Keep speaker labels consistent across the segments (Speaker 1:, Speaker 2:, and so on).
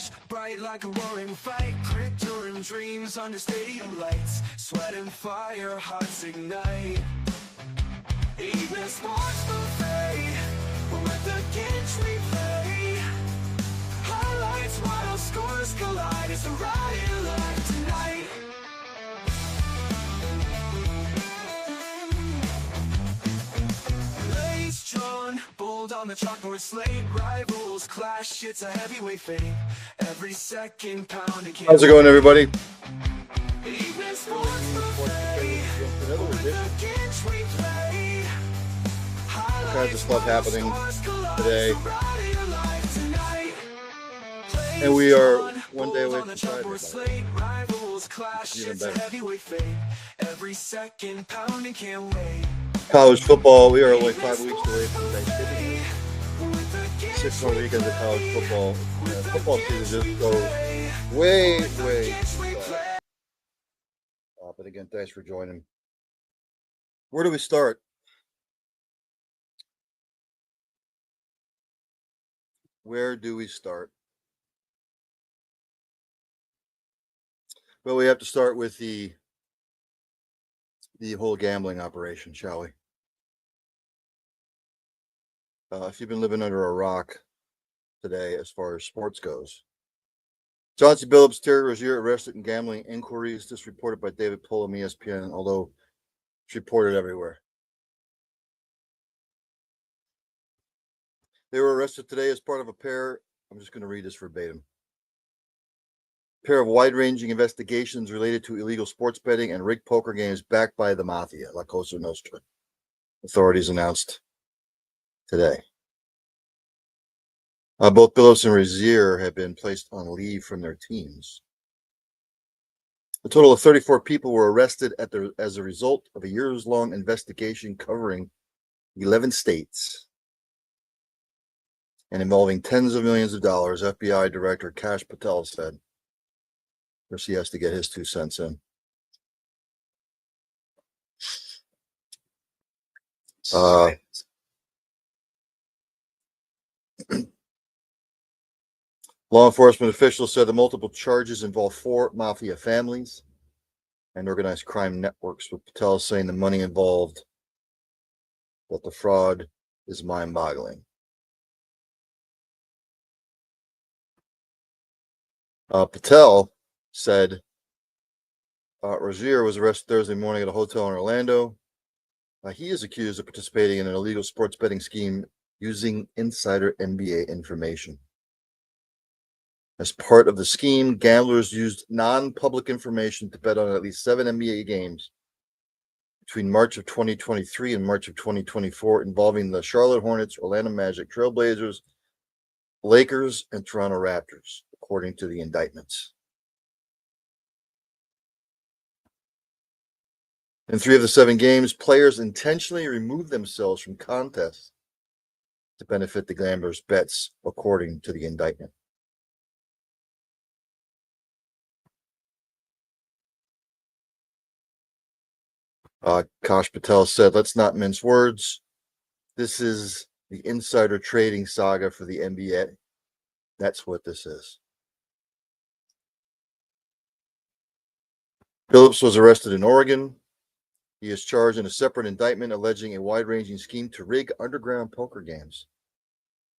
Speaker 1: flash, bright like a roaring fight. Grit during dreams under stadium lights. Sweat and fire, hearts ignite. Evening sports buffet with the Ginch replay. Highlights, wild scores collide. It's a riot live tonight. Blades drawn, bold on the chalkboard slate. Rivals clash, it's a heavyweight fate. Every second pounding.
Speaker 2: How's it going, everybody?
Speaker 1: Evening sports buffet with the Ginch replay.
Speaker 2: All kinds of stuff happening today, and we are one day away from Friday.
Speaker 1: Every second pounding, can't wait.
Speaker 2: College football, we are only 5 weeks away from Thanksgiving. 6 more weekends of college football. Football season just goes way. But again, thanks for joining. Where do we start? Where do we start? Well, we have to start with the whole gambling operation, shall we? If you've been living under a rock today as far as sports goes, Chauncey Billups, Terry Rozier arrested in gambling inquiries. This reported by David Pullum, ESPN, although it's reported everywhere. They were arrested today as part of a pair. I'm just going to read this verbatim. Pair of wide-ranging investigations related to illegal sports betting and rigged poker games backed by the Mafia, La Cosa Nostra. Authorities announced today. Both Billups and Rozier have been placed on leave from their teams. A total of 34 people were arrested as a result of a years-long investigation covering 11 states and involving tens of millions of dollars, FBI Director Kash Patel said. Of course, he has to get his 2 cents in. Law enforcement officials said the multiple charges involve 4 mafia families and organized crime networks, with Patel saying the money involved, that the fraud is mind-boggling. Patel said Rozier was arrested Thursday morning at a hotel in Orlando. He is accused of participating in an illegal sports betting scheme using insider NBA information. As part of the scheme, gamblers used non-public information to bet on at least 7 NBA games between March of 2023 and March of 2024, involving the Charlotte Hornets, Orlando Magic, Trailblazers, Lakers, and Toronto Raptors, according to the indictments. In 3 of the 7 games, players intentionally removed themselves from contests to benefit the gamblers' bets, according to the indictment. Kash Patel said, "Let's not mince words. This is the insider trading saga for the NBA. That's what this is." Billups was arrested in Oregon. He is charged in a separate indictment alleging a wide-ranging scheme to rig underground poker games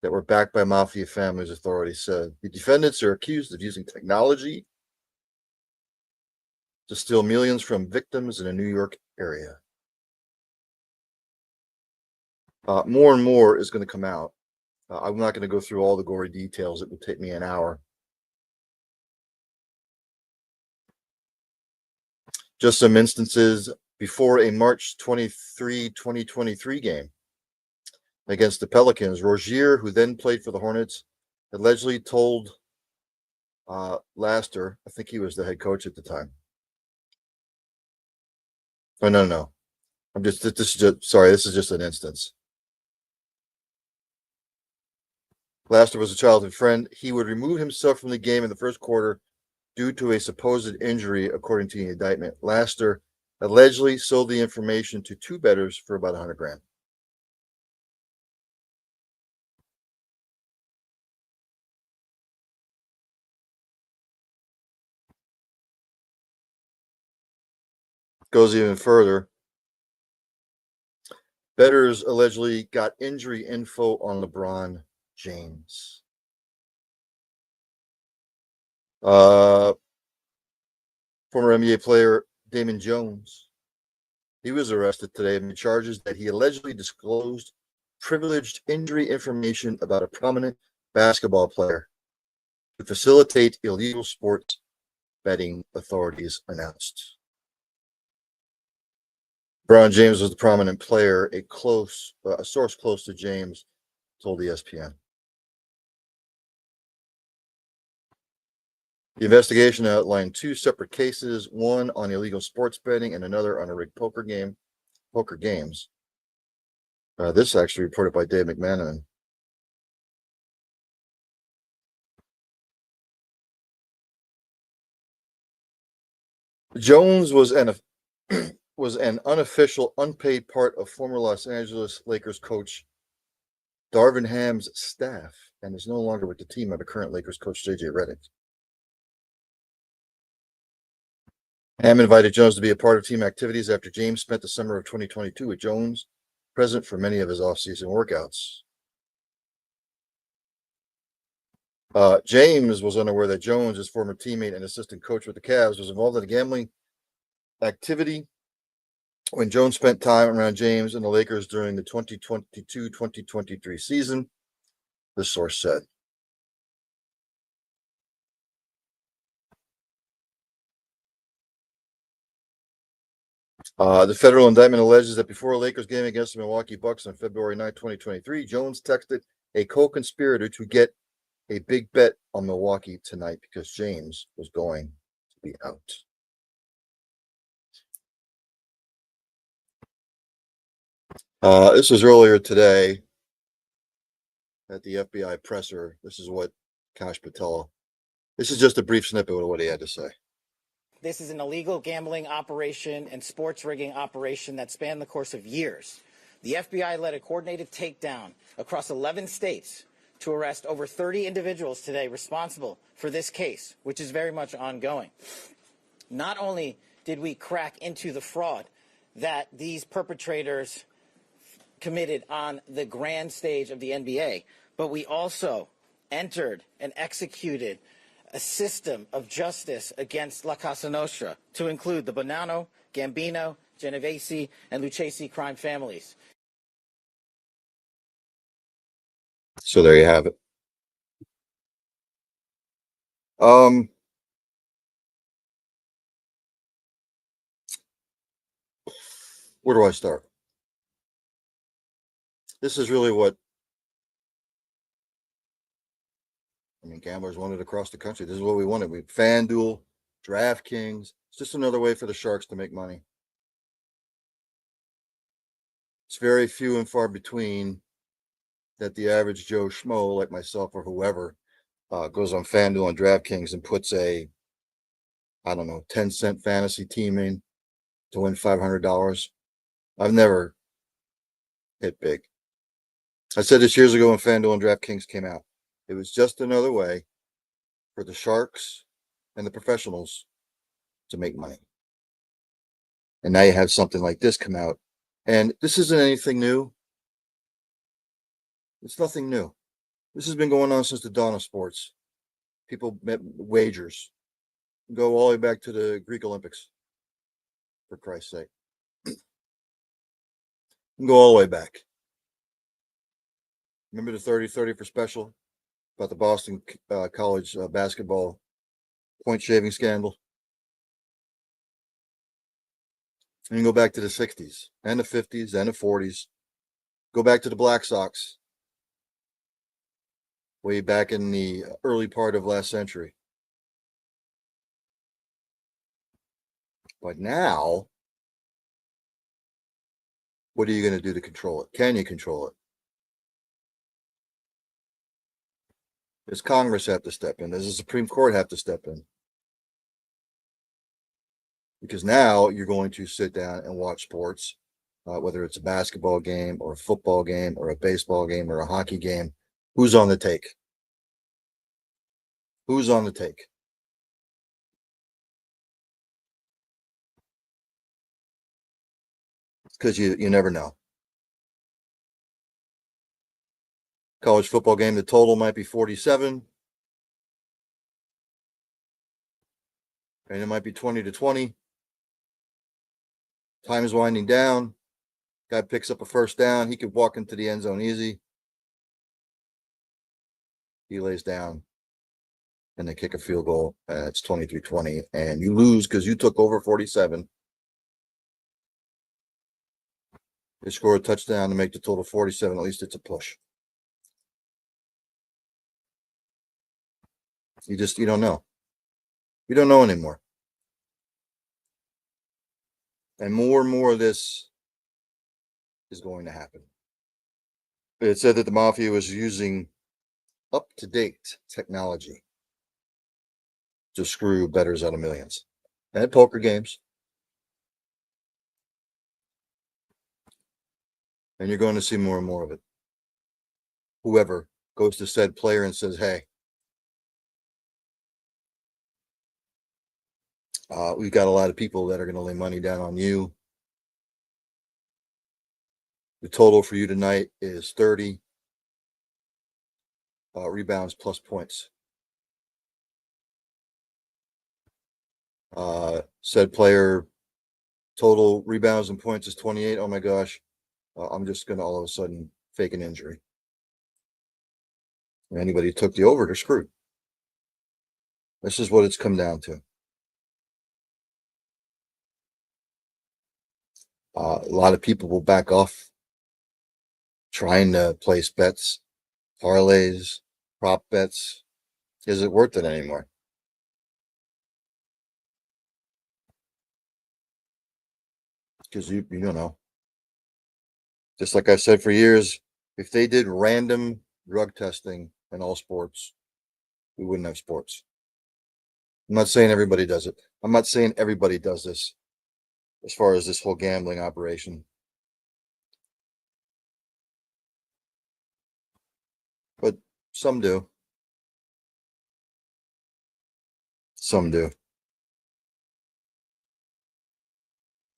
Speaker 2: that were backed by mafia families, authorities said. The defendants are accused of using technology to steal millions from victims in a New York area. More and more is going to come out. I'm not going to go through all the gory details. It would take me an hour. Just some instances. Before a March 23, 2023 game against the Pelicans, Rozier, who then played for the Hornets, allegedly told Laster, I think he was the head coach at the time. Oh, no. This is just an instance. Laster was a childhood friend. He would remove himself from the game in the first quarter due to a supposed injury, according to the indictment. Laster allegedly sold the information to 2 bettors for about $100,000. goes even further. Bettors allegedly got injury info on LeBron James. Former NBA player Damon Jones, he was arrested today amid charges that he allegedly disclosed privileged injury information about a prominent basketball player to facilitate illegal sports betting, authorities announced. LeBron James was the prominent player. A source close to James told ESPN. The investigation outlined two separate cases, one on illegal sports betting and another on a rigged poker games. This actually reported by Dave McManaman. Jones was an unofficial, unpaid part of former Los Angeles Lakers coach Darvin Ham's staff and is no longer with the team under current Lakers coach JJ Redick. Ham invited Jones to be a part of team activities after James spent the summer of 2022 with Jones, present for many of his off-season workouts. James was unaware that Jones, his former teammate and assistant coach with the Cavs, was involved in a gambling activity when Jones spent time around James and the Lakers during the 2022-2023 season, the source said. The federal indictment alleges that before a Lakers game against the Milwaukee Bucks on February 9, 2023, Jones texted a co-conspirator to get a big bet on Milwaukee tonight because James was going to be out. This was earlier today at the FBI presser. This is what Kash Patel. This is just a brief snippet of what he had to say.
Speaker 3: This is an illegal gambling operation and sports rigging operation that spanned the course of years. The FBI led a coordinated takedown across 11 states to arrest over 30 individuals today responsible for this case, which is very much ongoing. Not only did we crack into the fraud that these perpetrators committed on the grand stage of the NBA, but we also entered and executed a system of justice against La Casa Nostra to include the Bonanno, Gambino, Genovese, and Lucchese crime families.
Speaker 2: So there you have it. Where do I start? This is really what gamblers wanted across the country. This is what we wanted. We FanDuel, DraftKings. It's just another way for the sharks to make money. It's very few and far between that the average Joe Schmo like myself or whoever goes on FanDuel and DraftKings and puts a, 10-cent fantasy team in to win $500. I've never hit big. I said this years ago when FanDuel and DraftKings came out. It was just another way for the sharks and the professionals to make money. And now you have something like this come out. And this isn't anything new. It's nothing new. This has been going on since the dawn of sports. People met wagers. Go all the way back to the Greek Olympics, for Christ's sake. Go all the way back. Remember the 30-30 for special about the Boston College basketball point shaving scandal? And you go back to the 60s and the 50s and the 40s. Go back to the Black Sox way back in the early part of last century. But now, what are you going to do to control it? Can you control it? Does Congress have to step in? Does the Supreme Court have to step in? Because now you're going to sit down and watch sports, whether it's a basketball game or a football game or a baseball game or a hockey game. Who's on the take? Who's on the take? because you never know. College football game, the total might be 47. And it might be 20-20. Time is winding down. Guy picks up a first down. He could walk into the end zone easy. He lays down and they kick a field goal. And it's 23-20. And you lose because you took over 47. They score a touchdown to make the total 47. At least it's a push. You don't know. You don't know anymore. And more of this is going to happen. It said that the mafia was using up-to-date technology to screw bettors out of millions. And poker games. And you're going to see more and more of it. Whoever goes to said player and says, hey, we've got a lot of people that are going to lay money down on you. The total for you tonight is 30 rebounds plus points. Said player total rebounds and points is 28. Oh my gosh. I'm just going to all of a sudden fake an injury. Anybody who took the over, they're screwed. This is what it's come down to. A lot of people will back off trying to place bets, parlays, prop bets. Is it worth it anymore? Because you don't know. Just like I said for years, if they did random drug testing in all sports, we wouldn't have sports. I'm not saying everybody does it. I'm not saying everybody does this as far as this whole gambling operation. But some do. Some do.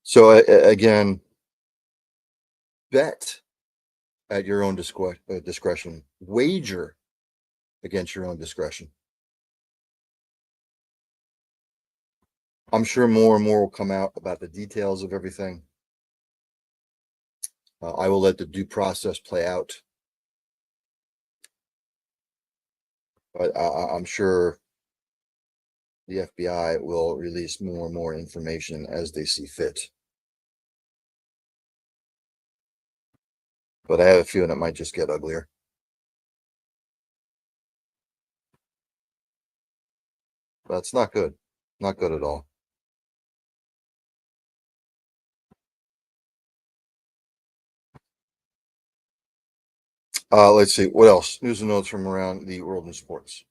Speaker 2: So again, bet at your own discretion. Wager against your own discretion. I'm sure more and more will come out about the details of everything. I will let the due process play out. But I'm sure the FBI will release more and more information as they see fit. But I have a feeling it might just get uglier. That's not good. Not good at all. Let's see. What else? News and notes from around the world in sports.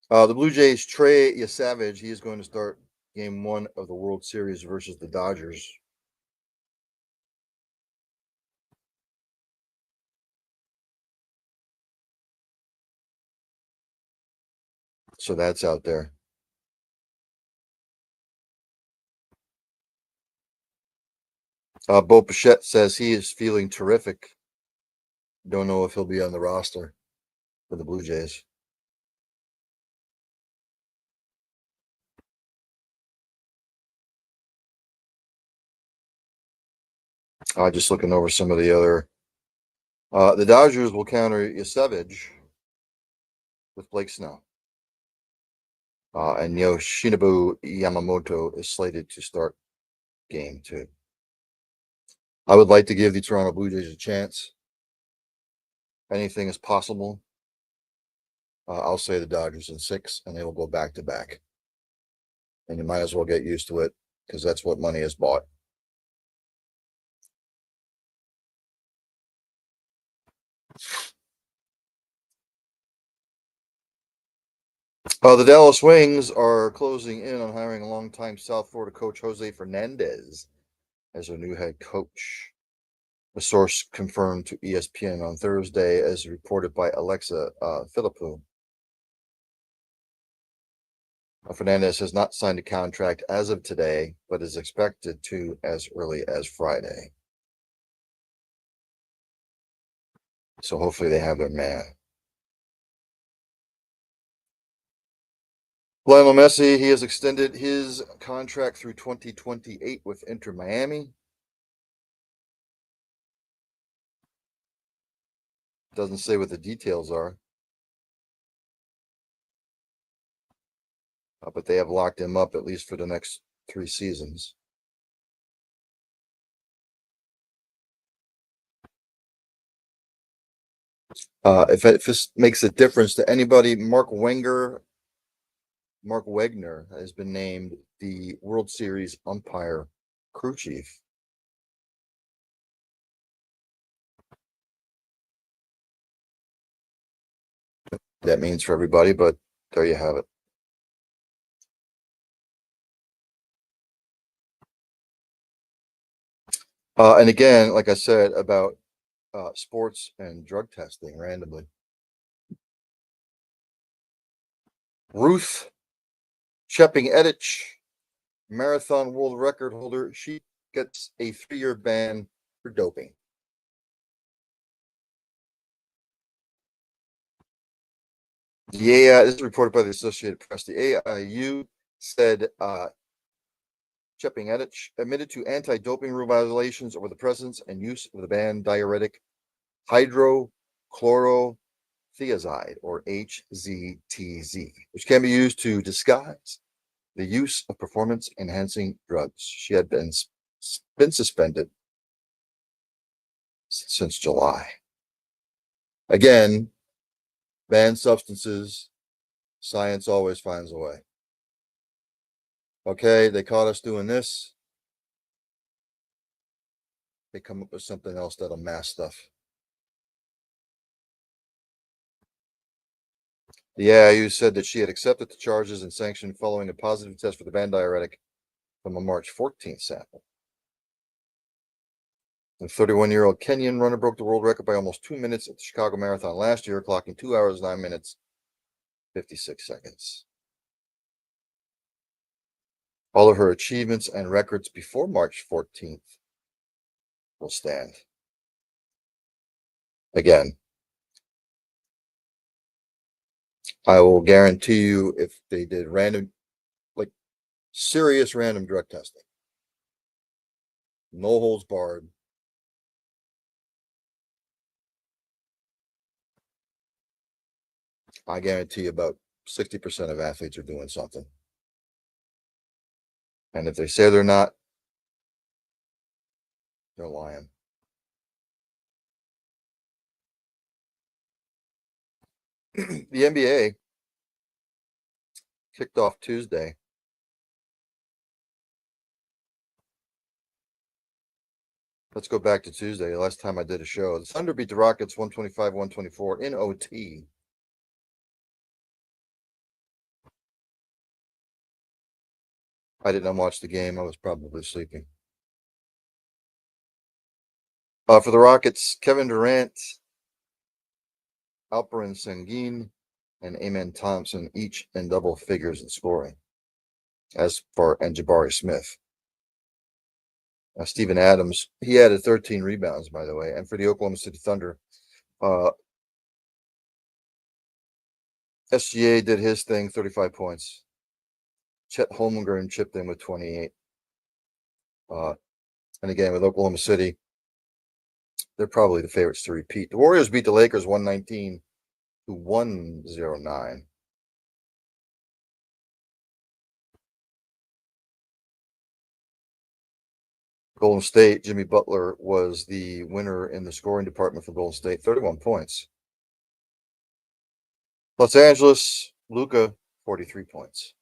Speaker 2: The Blue Jays, Trey Savage, he is going to start game 1 of the World Series versus the Dodgers. So that's out there. Bo Bichette says he is feeling terrific. Don't know if he'll be on the roster for the Blue Jays. Just looking over some of the other. The Dodgers will counter Savage with Blake Snell. And Yoshinobu Yamamoto is slated to start game 2. I would like to give the Toronto Blue Jays a chance. Anything is possible. I'll say the Dodgers in 6, and they will go back to back. And you might as well get used to it because that's what money is bought. The Dallas Wings are closing in on hiring a longtime South Florida coach Jose Fernandez as their new head coach. A source confirmed to ESPN on Thursday, as reported by Alexa Philippou. Fernandez has not signed a contract as of today, but is expected to as early as Friday. So hopefully they have their man. Lionel Messi, he has extended his contract through 2028 with Inter Miami. Doesn't say what the details are. But they have locked him up at least for the next 3 seasons. If this makes a difference to anybody, Mark Wegner has been named the World Series umpire crew chief. That means for everybody, but there you have it. And again, like I said about sports and drug testing randomly. Ruth Chepping-Edich, marathon world record holder, she gets a 3-year ban for doping. This is reported by the Associated Press. The AIU said Chepping-Edich admitted to anti-doping rule violations over the presence and use of the banned diuretic hydrochlorothiazide, or HZTZ, which can be used to disguise the use of performance-enhancing drugs. She had been suspended since July. Again, banned substances, science always finds a way. Okay, they caught us doing this. They come up with something else that'll mask stuff. The AIU said that she had accepted the charges and sanctioned following a positive test for the banned diuretic from a March 14th sample. The 31-year-old Kenyan runner broke the world record by almost 2 minutes at the Chicago Marathon last year, clocking 2 hours, 9 minutes, 56 seconds. All of her achievements and records before March 14th will stand. Again, I will guarantee you if they did serious random drug testing, no holds barred, I guarantee you about 60% of athletes are doing something. And if they say they're not, they're lying. The NBA kicked off Tuesday. Let's go back to Tuesday, the last time I did a show. The Thunder beat the Rockets 125-124 in OT. I did not watch the game. I was probably sleeping. For the Rockets, Kevin Durant, Alperen Sengun, and Amen Thompson each in double figures in scoring. And Jabari Smith. Steven Adams, he added 13 rebounds, by the way. And for the Oklahoma City Thunder, SGA did his thing, 35 points. Chet Holmgren chipped in with 28. And again, with Oklahoma City, they're probably the favorites to repeat. The Warriors beat the Lakers 119-109. Golden State, Jimmy Butler was the winner in the scoring department for Golden State, 31 points. Los Angeles, Luka, 43 points.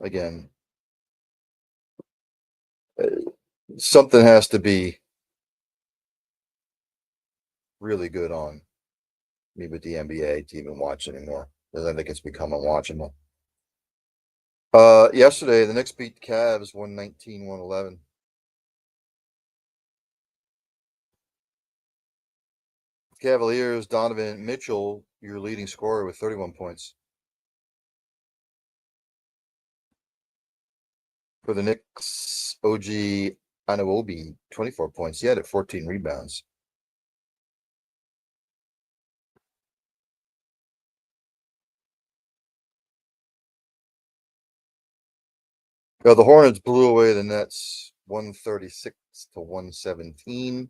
Speaker 2: Again, something has to be really good on me with the NBA to even watch anymore, because I think it's become unwatchable. Yesterday, the Knicks beat the Cavs 119-111. Cavaliers, Donovan Mitchell, your leading scorer with 31 points. For the Knicks, OG Anunoby, 24 points. He had 14 rebounds. The Hornets blew away the Nets 136 to 117.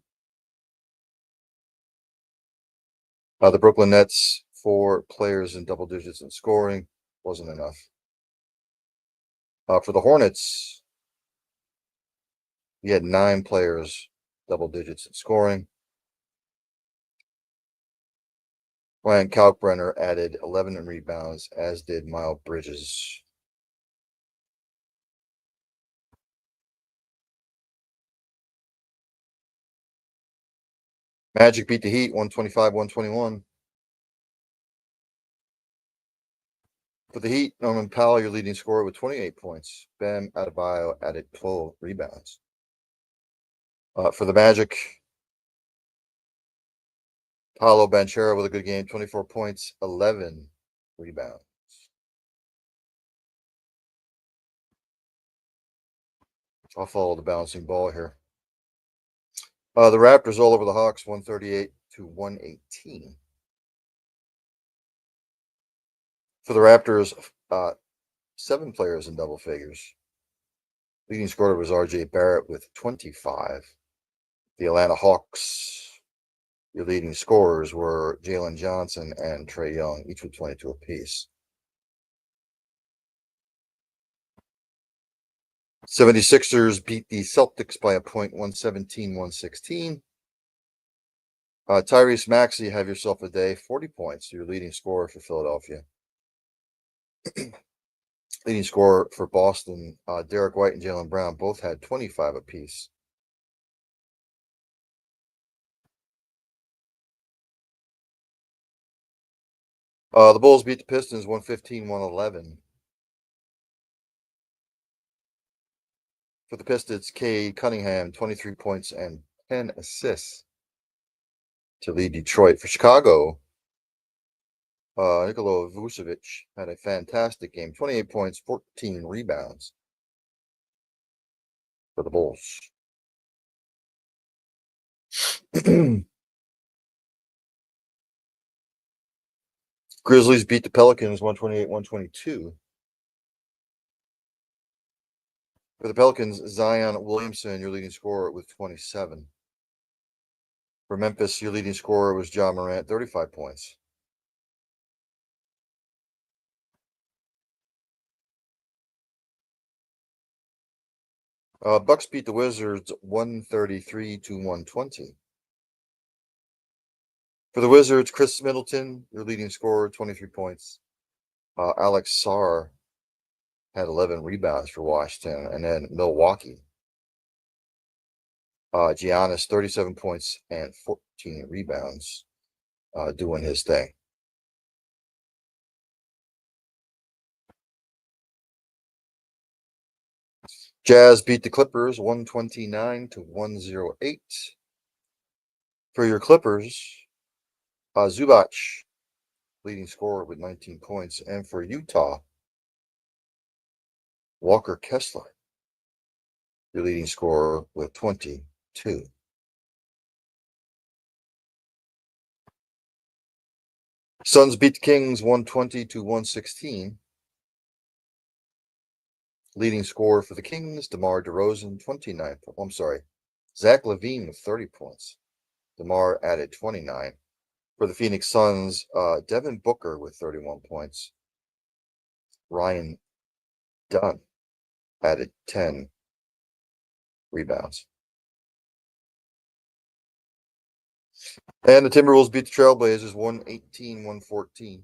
Speaker 2: The Brooklyn Nets, 4 players in double digits in scoring. Wasn't enough. For the Hornets, he had 9 players double digits in scoring. Ryan Kalkbrenner added 11 in rebounds, as did Miles Bridges. Magic beat the Heat 125-121. For the Heat, Norman Powell, your leading scorer with 28 points. Bam Adebayo added 12 rebounds. For the Magic, Paolo Banchero with a good game, 24 points, 11 rebounds. I'll follow the bouncing ball here. The Raptors all over the Hawks, 138 to 118. For the Raptors, 7 players in double figures. Leading scorer was RJ Barrett with 25. The Atlanta Hawks, your leading scorers were Jalen Johnson and Trae Young, each with 22 apiece. 76ers beat the Celtics by a point, 117-116. Tyrese Maxey, have yourself a day, 40 points, your leading scorer for Philadelphia. Leading scorer for Boston, Derek White and Jaylen Brown both had 25 apiece. The Bulls beat the Pistons 115-111. For the Pistons, Cade Cunningham, 23 points and 10 assists to lead Detroit. For Chicago, Nikola Vucevic had a fantastic game, 28 points, 14 rebounds for the Bulls. Grizzlies beat the Pelicans 128-122. For the Pelicans, Zion Williamson, your leading scorer with 27. For Memphis, your leading scorer was Ja Morant, 35 points. Bucks beat the Wizards 133 to 120. For the Wizards, Chris Middleton, your leading scorer, 23 points. Alex Sarr had 11 rebounds for Washington. And then Milwaukee, Giannis, 37 points and 14 rebounds, doing his thing. Jazz beat the Clippers 129 to 108. For your Clippers, Zubac, leading scorer with 19 points. And for Utah, Walker Kessler, your leading scorer with 22. Suns beat the Kings 120 to 116. Leading scorer for the Kings, DeMar DeRozan, 29. I'm sorry, Zach LaVine with 30 points. DeMar added 29. For the Phoenix Suns, Devin Booker with 31 points. Ryan Dunn added 10 rebounds. And the Timberwolves beat the Trailblazers 118-114.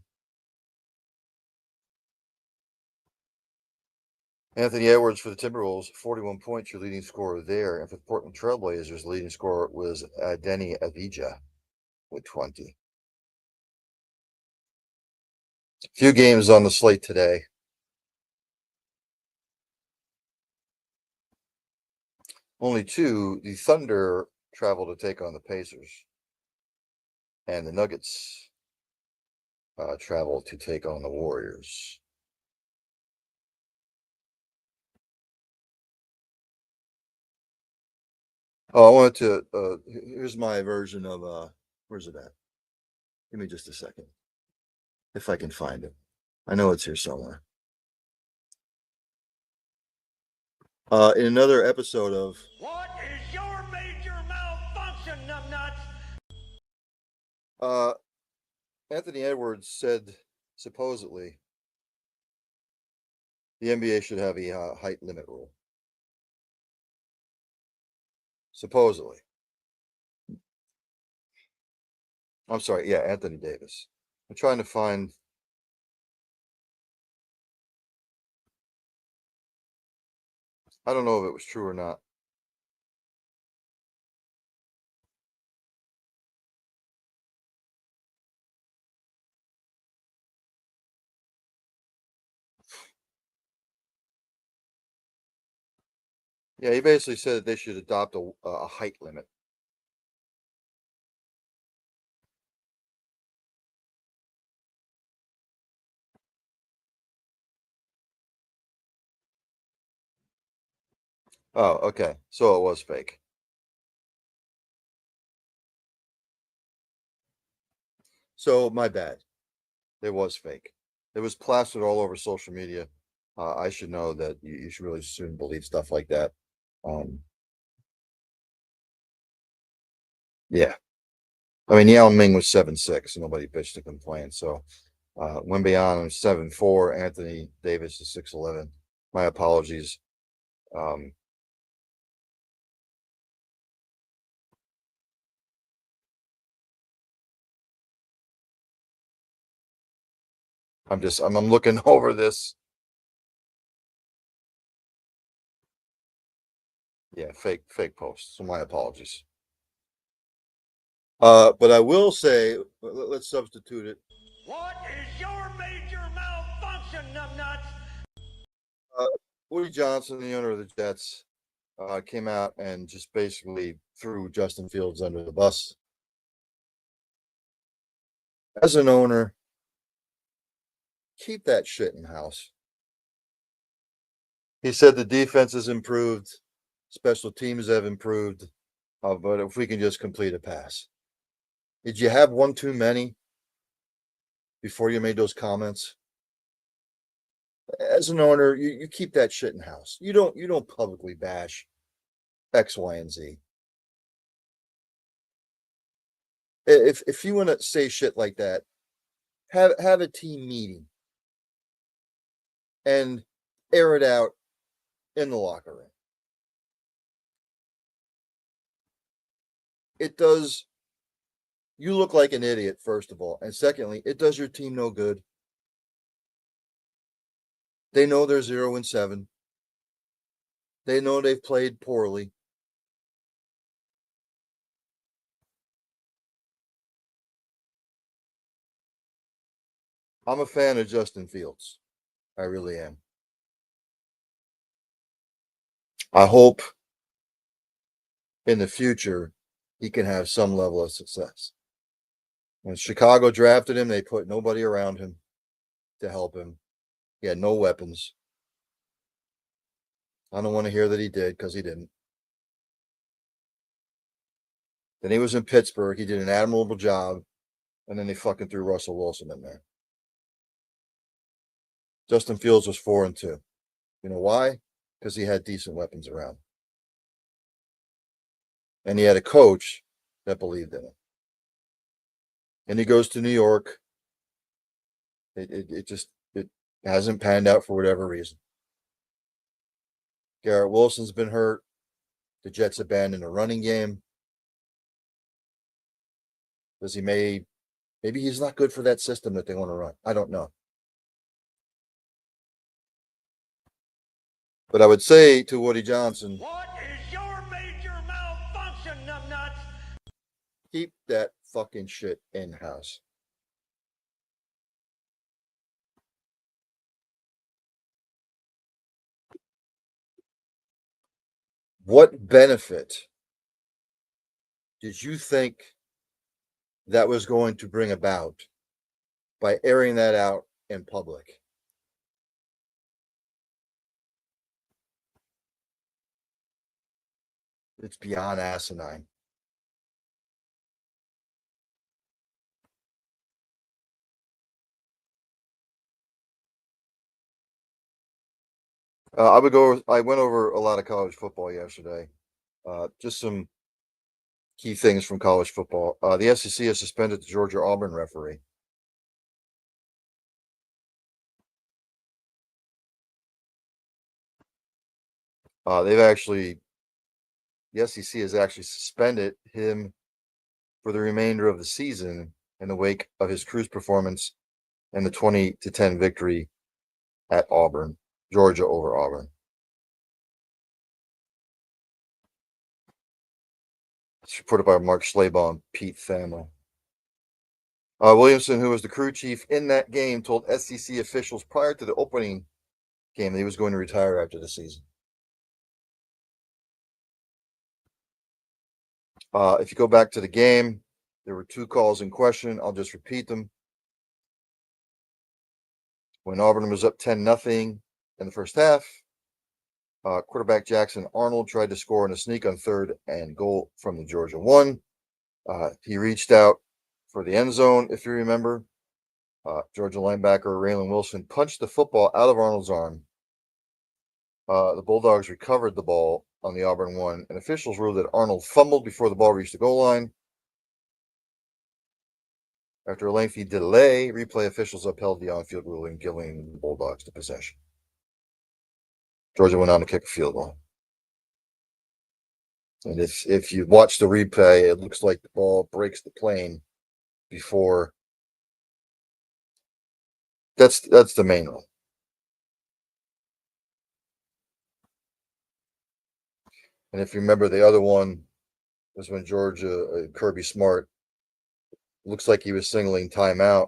Speaker 2: Anthony Edwards for the Timberwolves, 41 points, your leading scorer there. And for the Portland Trailblazers, the leading scorer was Denny Avdija with 20. Few games on the slate today. Only 2. The Thunder travel to take on the Pacers. and the Nuggets travel to take on the Warriors. Oh, I wanted to. Here's my version of. Where's it at? Give me just a second, if I can find it. I know it's here somewhere. In another episode of
Speaker 1: What is your major malfunction, numbnuts?
Speaker 2: Anthony Edwards said supposedly the NBA should have a height limit rule. Supposedly. I'm sorry, yeah, Anthony Davis. I'm trying to find. I don't know if it was true or not. Yeah, he basically said that they should adopt a height limit. Oh, okay. So it was fake. So my bad. It was fake. It was plastered all over social media. I should know that you should really soon believe stuff like that. Um, yeah. I mean, Yao Ming was 7'6", and nobody bitched to complain. So Wembeyan is 7'4". Anthony Davis is 6'11". My apologies. I'm looking over this. Yeah, fake post. So my apologies. But I will say, let's substitute it.
Speaker 1: What is your major malfunction, numbnuts?
Speaker 2: Woody Johnson, the owner of the Jets, came out and just basically threw Justin Fields under the bus. As an owner, keep that shit in house. He said the defense has improved, special teams have improved, but if we can just complete a pass. Did you have one too many before you made those comments? As an owner, you keep that shit in house. You don't publicly bash X, Y, and Z. If you want to say shit like that, have a team meeting and air it out in the locker room. It does you look like an idiot, first of all, and secondly, it does your team no good. They know they're 0-7. They know they've played poorly. I'm a fan of Justin Fields. I really am. I hope in the future he can have some level of success. When Chicago drafted him, they put nobody around him to help him. He had no weapons. I don't want to hear that he did, because he didn't. Then he was in Pittsburgh. He did an admirable job. And then they fucking threw Russell Wilson in there. Justin Fields was 4-2. You know why? Because he had decent weapons around. And he had a coach that believed in him. And he goes to New York. It hasn't panned out for whatever reason. Garrett Wilson's been hurt. The Jets abandoned the running game. Because maybe he's not good for that system that they want to run. I don't know. But I would say to Woody Johnson,
Speaker 1: What is your major malfunction, numbnuts?
Speaker 2: keep that fucking shit in house. What benefit did you think that was going to bring about by airing that out in public. It's beyond asinine. I went over a lot of college football yesterday. Just some key things from college football. The SEC has suspended the Georgia Auburn referee. The SEC has actually suspended him for the remainder of the season in the wake of his cruise performance and the 20-10 victory at Auburn, Georgia over Auburn. It's reported by Mark Schlabach and Pete Thamel. Williamson, who was the crew chief in that game, told SEC officials prior to the opening game that he was going to retire after the season. If you go back to the game, there were two calls in question. I'll just repeat them. When Auburn was up 10-0 in the first half, quarterback Jackson Arnold tried to score in a sneak on 3rd and goal from the Georgia 1. He reached out for the end zone, if you remember. Georgia linebacker Raylan Wilson punched the football out of Arnold's arm. The Bulldogs recovered the ball on the Auburn 1, and officials ruled that Arnold fumbled before the ball reached the goal line. After a lengthy delay, replay officials upheld the on-field ruling, giving the Bulldogs the possession. Georgia went on to kick a field goal. And if you watch the replay, it looks like the ball breaks the plane before. That's the main one. And if you remember, the other one was when Georgia, Kirby Smart, looks like he was signaling timeout.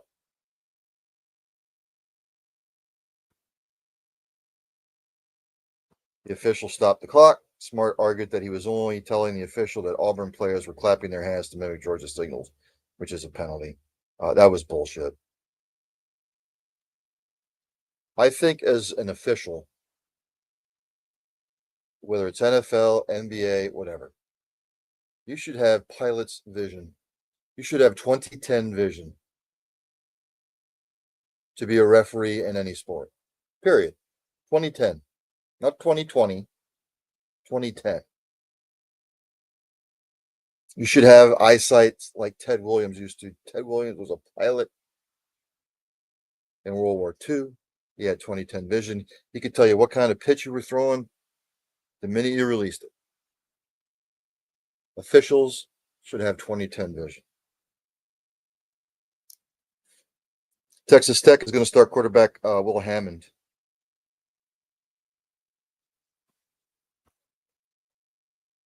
Speaker 2: The official stopped the clock. Smart argued that he was only telling the official that Auburn players were clapping their hands to mimic Georgia's signals, which is a penalty. That was bullshit. I think as an official, whether it's NFL, NBA, whatever, you should have pilot's vision. You should have 2010 vision to be a referee in any sport. Period. 2010. Not 2020. 2010. You should have eyesight like Ted Williams used to. Ted Williams was a pilot in World War II. He had 2010 vision. He could tell you what kind of pitch you were throwing the minute you released it. Officials should have 2010 vision. Texas Tech is going to start quarterback Will Hammond.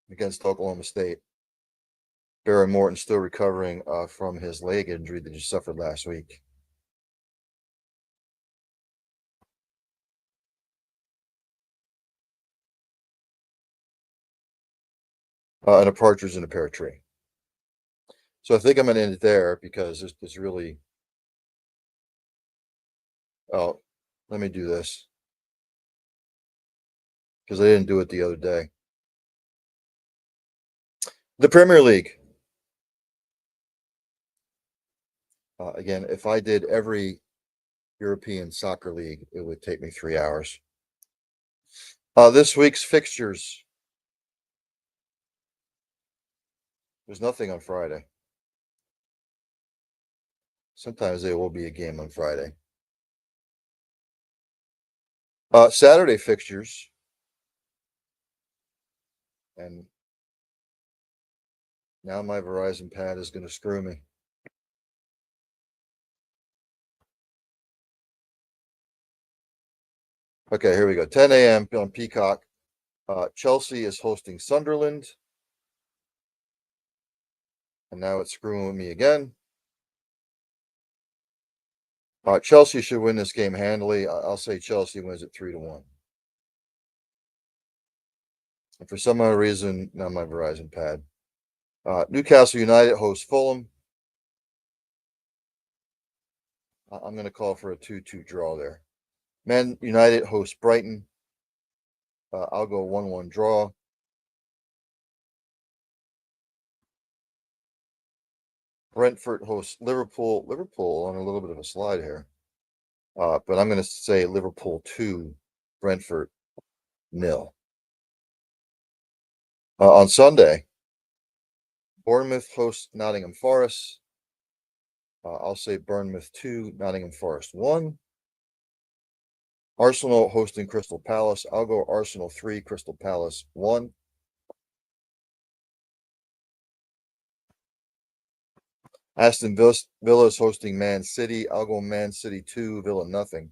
Speaker 2: Against Oklahoma State. Barry Morton still recovering from his leg injury that he suffered last week. And a partridge in a pear tree. So I think I'm going to end it there because it's really. Oh, let me do this because I didn't do it the other day. The Premier League. Again, if I did every European soccer league, it would take me 3 hours. This week's fixtures. There's nothing on Friday. Sometimes there will be a game on Friday. Saturday fixtures. And now my Verizon pad is going to screw me. Okay, here we go. 10 a.m. on Peacock. Chelsea is hosting Sunderland. And now it's screwing with me again. Chelsea should win this game handily. I'll say Chelsea wins it 3-1. And for some other reason, now my Verizon pad. Newcastle United hosts Fulham. I'm going to call for a 2-2 draw there. Men United host Brighton. I'll go 1-1 draw. Brentford hosts Liverpool. Liverpool on a little bit of a slide here. But I'm going to say Liverpool 2, Brentford 0. On Sunday, Bournemouth hosts Nottingham Forest. I'll say Bournemouth 2, Nottingham Forest 1. Arsenal hosting Crystal Palace. I'll go Arsenal 3, Crystal Palace 1. Aston Villa is hosting Man City. I'll go Man City 2, Villa nothing.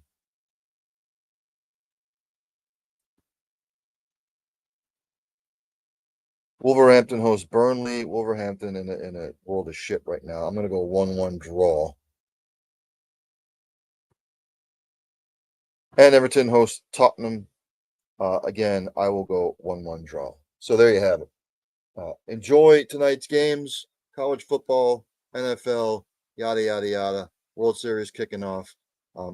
Speaker 2: Wolverhampton hosts Burnley. Wolverhampton in a world of shit right now. I'm going to go 1-1 draw. And Everton hosts Tottenham. Again, I will go 1-1 draw. So there you have it. Enjoy tonight's games. College football, NFL, yada, yada, yada. World Series kicking off.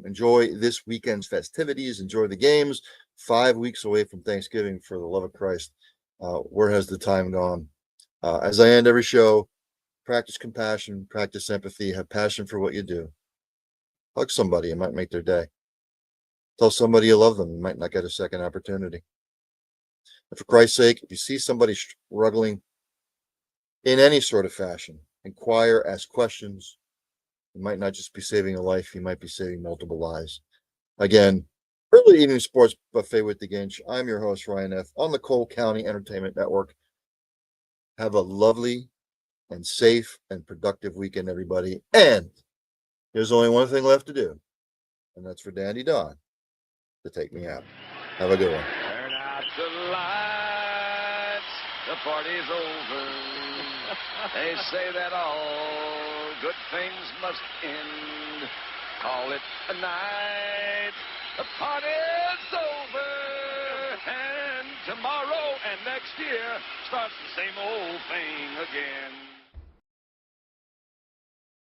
Speaker 2: Enjoy this weekend's festivities. Enjoy the games. 5 weeks away from Thanksgiving, for the love of Christ. Where has the time gone? As I end every show, practice compassion, practice empathy, have passion for what you do. Hug somebody, it might make their day. Tell somebody you love them, you might not get a second opportunity. And for Christ's sake, if you see somebody struggling in any sort of fashion, inquire, ask questions. You might not just be saving a life, you might be saving multiple lives. Again, early evening sports buffet with the Ginch. I'm your host, Ryan F. on the Cole County Entertainment Network. Have a lovely and safe and productive weekend, everybody. And there's only one thing left to do, and that's for Dandy Don to take me out. Have a good one.
Speaker 4: Turn out the lights, the party's over. They say that all good things must end. Call it a night, the party's over. And tomorrow and next year starts the same old thing again.